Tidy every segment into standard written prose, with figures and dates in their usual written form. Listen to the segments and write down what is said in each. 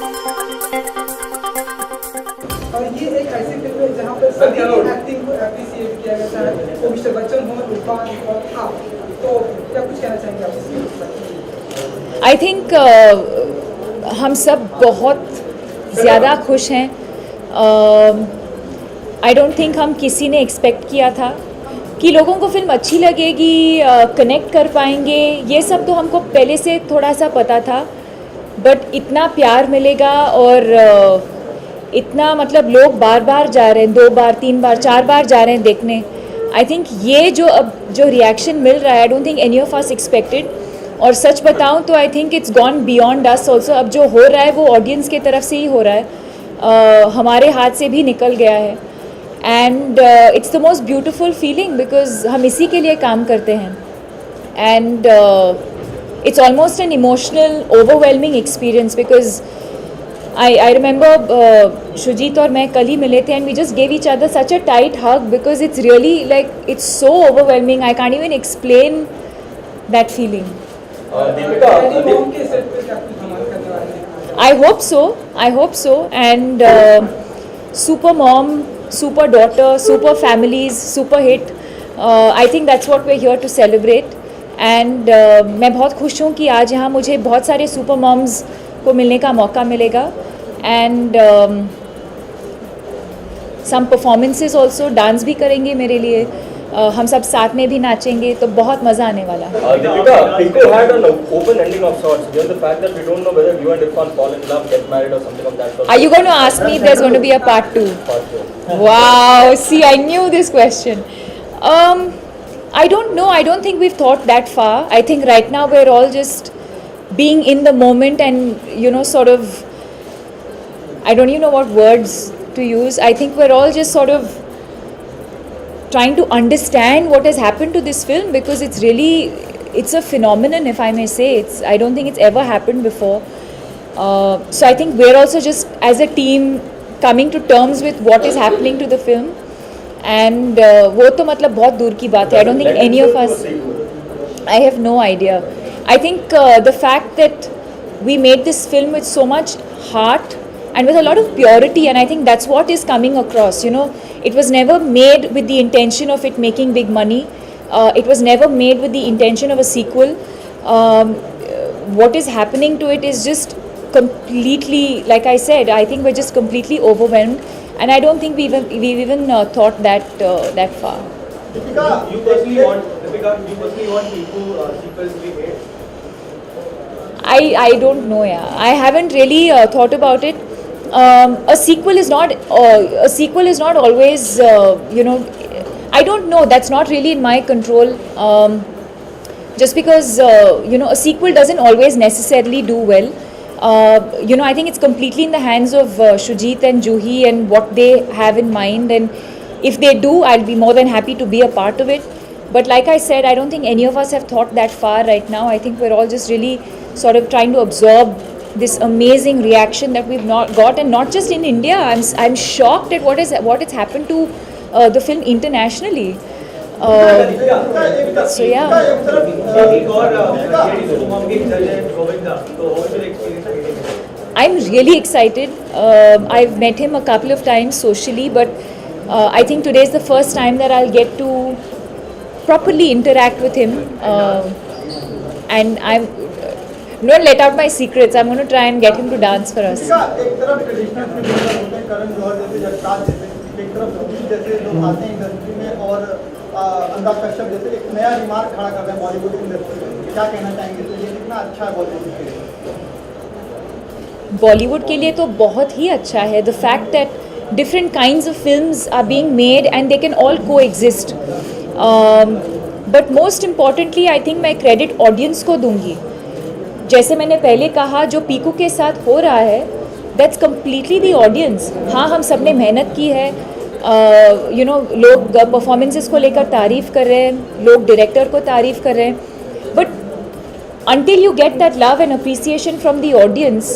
और ये एक ऐसी फिल्म है जहाँ पर सभी की एक्टिंग को एप्रिशिएट किया गया, चाहे वो मिस्टर बच्चन हो, इरफान और आप। तो क्या कुछ कहना चाहेंगे आप इसके? आई थिंक हम सब बहुत ज़्यादा खुश हैं. आई डोंट थिंक हम किसी ने एक्सपेक्ट किया था कि लोगों को फिल्म अच्छी लगेगी, कनेक्ट कर पाएंगे. ये सब तो हमको पहले से थोड़ा सा पता था, बट इतना प्यार मिलेगा और इतना मतलब लोग बार बार जा रहे हैं, 2 बार 3 बार 4 बार जा रहे हैं देखने. आई थिंक ये जो अब जो रिएक्शन मिल रहा है, I don't think any of us expected. और सच बताऊं तो I think it's gone beyond us also. अब जो हो रहा है वो ऑडियंस की तरफ से ही हो रहा है, हमारे हाथ से भी निकल गया है. And it's the most beautiful feeling because हम इसी के लिए काम करते हैं. And it's almost an emotional overwhelming experience because I remember Shujit और मैं कल ही मिले थे, and we just gave each other such a tight hug because it's really like it's so overwhelming. I can't even explain that feeling. I hope so. I hope so. And super mom, super daughter, super families, super hit. I think that's what we're here to celebrate. And मैं बहुत खुश हूँ कि आज यहाँ मुझे बहुत सारे super moms को मिलने का मौका मिलेगा. And some performances also, dance भी करेंगे मेरे लिए, हम सब साथ में भी नाचेंगे, तो बहुत मज़ा आने वाला है. Deepika, Pinku had an open ending of sorts. Given the fact that we don't know whether you and Irfan fall in love, get married, or something of that sort. Are you going to ask me if there's going to be a part 2? Wow, see, I knew this question. I don't know. I don't think we've thought that far. I think right now we're all just being in the moment and, you know, sort of, I don't even know what words to use. I think we're all just sort of trying to understand what has happened to this film because it's really, it's a phenomenon, if I may say. I don't think it's ever happened before. So I think we're also just, as a team, coming to terms with what is happening to the film. And वो तो मतलब बहुत दूर की बात है. I don't think any of us, I have no idea. I think the fact that we made this film with so much heart and with a lot of purity, and I think that's what is coming across. You know, it was never made with the intention of it making big money. It was never made with the intention of a sequel. What is happening to it is just completely, like I said, I think we're just completely overwhelmed, and I don't think we've even thought that far. Deepika, you personally want Pinku sequels to be made? I don't know. Yeah, I haven't really thought about it. A sequel is not always you know, I don't know, that's not really in my control. Just because you know, a sequel doesn't always necessarily do well. You know, I think it's completely in the hands of Shujit and Juhi and what they have in mind, and if they do, I'll be more than happy to be a part of it. But like I said, I don't think any of us have thought that far right now. I think we're all just really sort of trying to absorb this amazing reaction that we've not got, and not just in India. I'm shocked at what has happened to the film internationally. So yeah. I'm really excited. I've met him a couple of times socially, but I think today is the first time that I'll get to properly interact with him. And I'm not let out my secrets. I'm going to try and get him to dance for us. एक तरफ traditional film होते हैं, करण जौहर जैसे, जगताज जैसे, एक तरफ सुधीर जैसे लोग आते हैं इंडस्ट्री में, और अनुराग कश्यप जैसे एक नया रिमार्क खड़ा कर रहे हैं बॉलीवुड इंडस्ट्री में. क्या कहना चाहेंगे? तो ये कितना अच्छा है बॉलीवुड के लिए? बॉलीवुड के लिए तो बहुत ही अच्छा है. The fact that different kinds of films are being made and they can all coexist. But most importantly, I think मैं credit audience को दूंगी. जैसे मैंने पहले कहा, जो पीकू के साथ हो रहा है, that's completely the audience. हाँ, हम सब ने मेहनत की है. You know, लोग परफॉर्मेंसेस को लेकर तारीफ़ कर रहे हैं, लोग डायरेक्टर को तारीफ़ कर रहे हैं. But until you get that love and appreciation from the audience,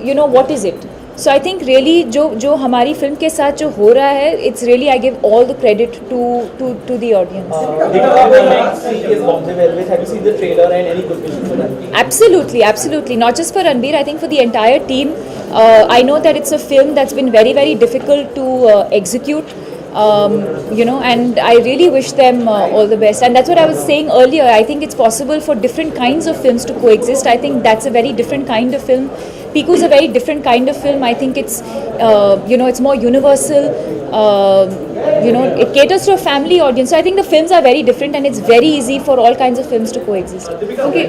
you know, what is it? So I think really जो हमारी फिल्म के साथ जो हो रहा है, it's really I give all the credit to the audience. Have you seen the trailer and any good wishes for that? Absolutely. Not just for Ranbir, I think for the entire team. I know that it's a film that's been very, very difficult to execute. And I really wish them all the best. And that's what I was saying earlier. I think it's possible for different kinds of films to coexist. I think that's a very different kind of film. Piku is a very different kind of film. I think it's, it's more universal. It caters to a family audience. So I think the films are very different, and it's very easy for all kinds of films to coexist. Okay,